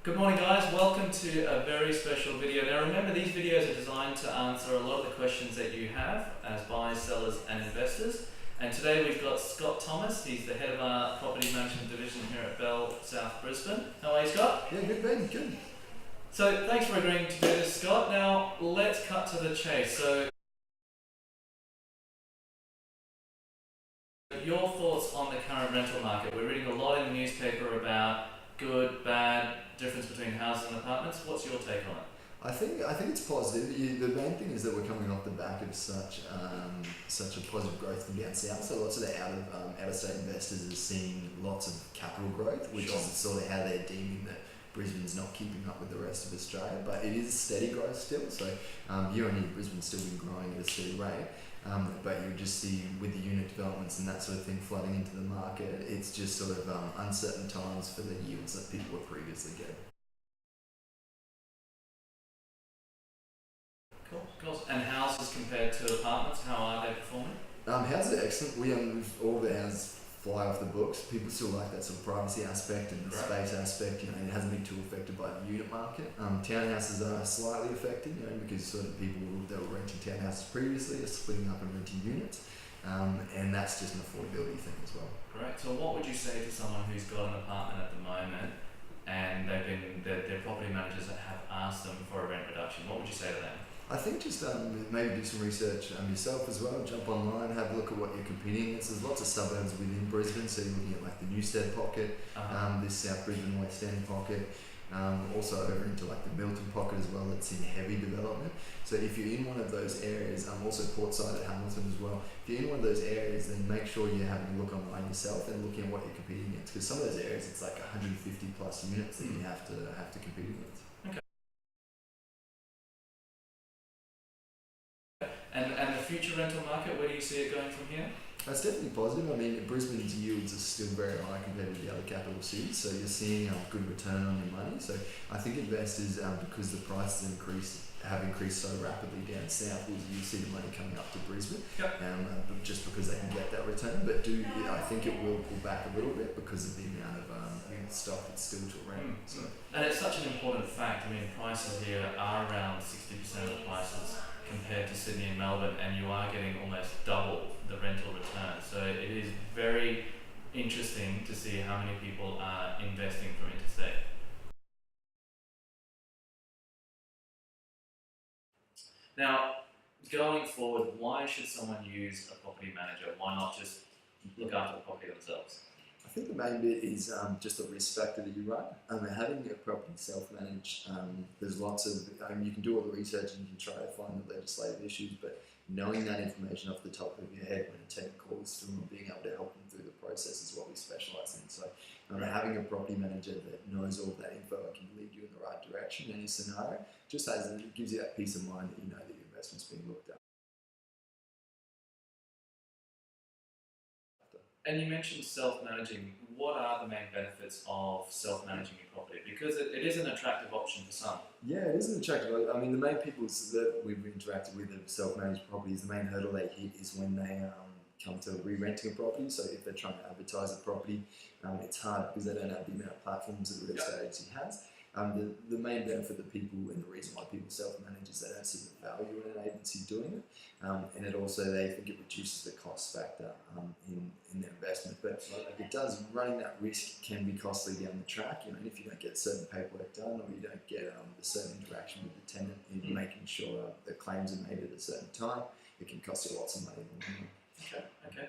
Good morning guys, welcome to a very special video. Now remember, these videos are designed to answer a lot of the questions that you have as buyers, sellers and investors. And today we've got Scott Thomas, he's the head of our property management division here at Bell South Brisbane. How are you, Scott? Yeah, good Ben, good. So thanks for agreeing to do this, Scott. Now let's cut to the chase. So your thoughts on the current rental market. We're reading a lot in the newspaper about good, bad, difference between houses and apartments. What's your take on it? I think it's positive. The main thing is that we're coming off the back of such a positive growth from down south. So lots of the out of state investors are seeing lots of capital growth, which is sort of how they're deeming that Brisbane's not keeping up with the rest of Australia. But it is steady growth still. So year on year, Brisbane's still been growing at a steady rate. But you just see with the unit developments and that sort of thing flooding into the market, it's just sort of uncertain times for the yields that people were previously getting. Cool. And houses compared to apartments, how are they performing? Houses are excellent. All the houses fly off the books. People still like that sort of privacy aspect and the space aspect. You know, it hasn't been too affected by the unit market. Townhouses are slightly affected, you know, because sort of people that were renting townhouses previously are splitting up and renting units, and that's just an affordability thing as well. Great. So what would you say to someone who's got an apartment at the moment and their property managers have asked them for a rent reduction? What would you say to them? I think just maybe do some research yourself as well. Jump online, have a look at what you're competing against. There's lots of suburbs within Brisbane, so you're looking at like the Newstead pocket, this South Brisbane West End pocket, also over into like the Milton pocket as well. That's in heavy development. So if you're in one of those areas, also Portside at Hamilton as well. If you're in one of those areas, then make sure you're having a look online yourself and looking at what you're competing against. Because some of those areas, it's like 150 plus units that you have to compete against. And the future rental market, where do you see it going from here? That's definitely positive. I mean, Brisbane's yields are still very high compared to the other capital cities, so you're seeing a good return on your money. So I think investors, because the prices have increased so rapidly down south, you see the money coming up to Brisbane, just because they can get that return. But I think it will pull back a little bit because of the amount of stock that's still to rent. So. And it's such an important fact. I mean, prices here are around 60% of the prices compared to Sydney and Melbourne, and you are getting almost double the rental return. So it is very interesting to see how many people are investing from interstate. Now, going forward, why should someone use a property manager? Why not just look after the property themselves? I think the main bit is just the risk factor that you run. Having a property self-managed, there's lots of, you can do all the research and you can try to find the legislative issues, but knowing that information off the top of your head when a tenant calls through and being able to help them through the process is what we specialise in. So having a property manager that knows all of that info and can lead you in the right direction in any scenario, it gives you that peace of mind that you know that your investment's being looked at. And you mentioned self-managing. What are the main benefits of self-managing your property? Because it is an attractive option for some. Yeah, it is an attractive. I mean, the main people that we've interacted with of self-managed properties, the main hurdle they hit is when they come to re-renting a property. So if they're trying to advertise a property, it's hard because they don't have the amount of platforms that the real estate agency has. The main benefit that people, and the reason why people self-manage, is they don't see the value in an agency doing it, and it also, they think it reduces the cost factor in their investment. But it does, running that risk can be costly down the track. You know, if you don't get certain paperwork done, or you don't get the certain interaction with the tenant in making sure the claims are made at a certain time, it can cost you lots of money. Okay.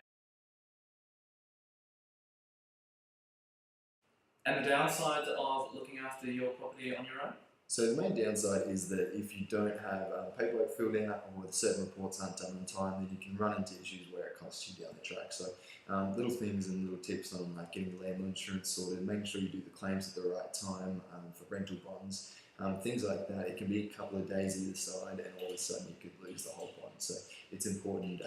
And the downside of looking after your property on your own? So the main downside is that if you don't have paperwork filled out or certain reports aren't done on time, then you can run into issues where it costs you down the track. So little things and little tips on like getting landlord insurance sorted, making sure you do the claims at the right time for rental bonds, things like that. It can be a couple of days either side, and all of a sudden you could lose the whole bond. So it's important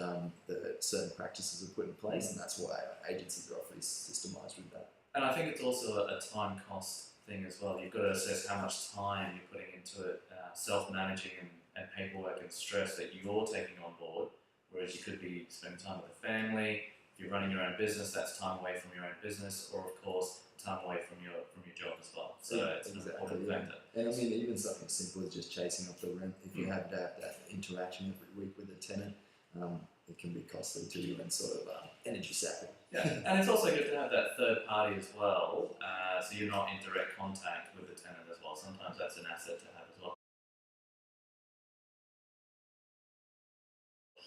that certain practices are put in place, and that's why agencies are awfully systemised with that. And I think it's also a time cost thing as well. You've got to assess how much time you're putting into it, self-managing and paperwork and stress that you're taking on board, whereas you could be spending time with the family. If you're running your own business, that's time away from your own business, or of course time away from your job as well. So it's an important of it, yeah. And I mean, even something as simple as just chasing up the rent, if you have to have that interaction every week with a tenant, it can be costly to you and sort of energy sapping. Yeah, and it's also good to have that third party as well, so you're not in direct contact with the tenant as well. Sometimes that's an asset to have as well.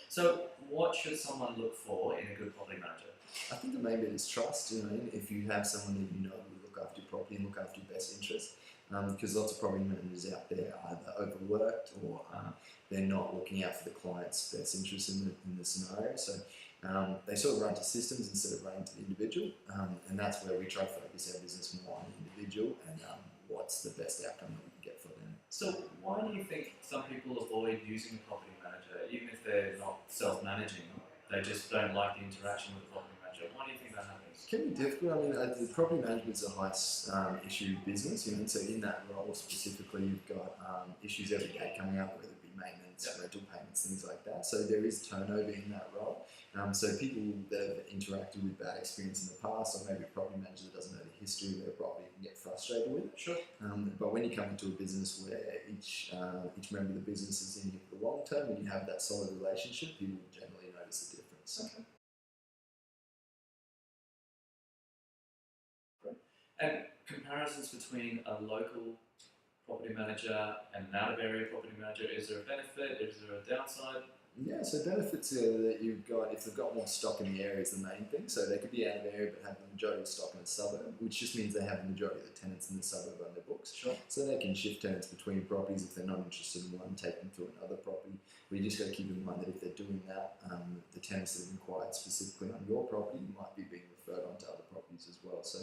So, what should someone look for in a good property manager? I think the main bit is trust. You know, if you have someone that you know will look after your property and look after your best interest, because lots of property managers out there are either overworked or they're not looking out for the client's best interest in the scenario. So they sort of run to systems instead of running to the individual, and that's where we try to focus our business more on the individual and what's the best outcome that we can get for them. So, why do you think some people avoid using a property manager, even if they're not self-managing? They just don't like the interaction with the property manager. Why do you think that happens? It can be difficult. I mean, the property management is a high issue business, you know, so in that role specifically, you've got issues every day coming up, whether it be maintenance, rental payments, things like that. So there is turnover in that role. So people that have interacted with bad experience in the past, or maybe a property manager that doesn't know the history of their property, can get frustrated with it. Sure. But when you come into a business where each member of the business is in here for the long term and you have that solid relationship, people generally notice the difference. Okay. Great. And comparisons between a local property manager and an out of area property manager, is there a benefit? Is there a downside? Yeah, so benefits are that you've got, if they've got more stock in the area is the main thing. So they could be out of area but have the majority of stock in a suburb, which just means they have the majority of the tenants in the suburb on their books. Sure. So they can shift tenants between properties if they're not interested in one, take them to another property. But you just got to keep in mind that if they're doing that, the tenants that have inquired specifically on your property might be being referred on to other properties as well. So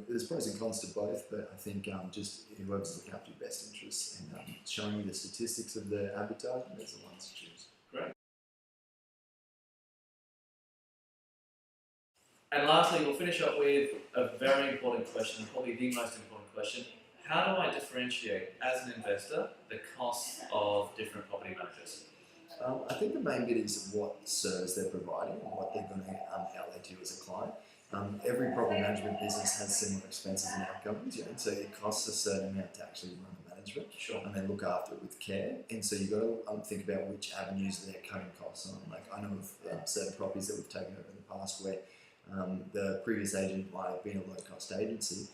there's pros and cons to both, but I think just whoever's looking after your best interests and showing you the statistics of the advertisement, there's the ones to choose. Great. And lastly, we'll finish up with a very important question, probably the most important question. How do I differentiate, as an investor, the costs of different property managers? I think the main bit is what service they're providing and what they're going to outlay to you as a client. Every property management business has similar expenses and outcomes, you know, so it costs a certain amount to actually run the management, Sure. and then look after it with care. And so you've got to think about which avenues they're cutting costs on. Like I know of certain properties that we've taken over in the past where the previous agent might have been a low-cost agency,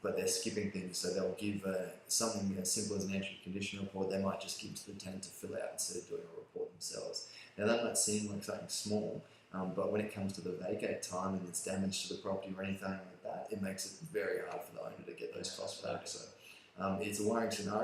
but they're skipping things. So they'll give something as simple as an entry condition report. They might just give to the tenant to fill out instead of doing a report themselves. Now that might seem like something small, but when it comes to the vacate time and it's damage to the property or anything like that, it makes it very hard for the owner to get those costs back. So it's a worrying scenario.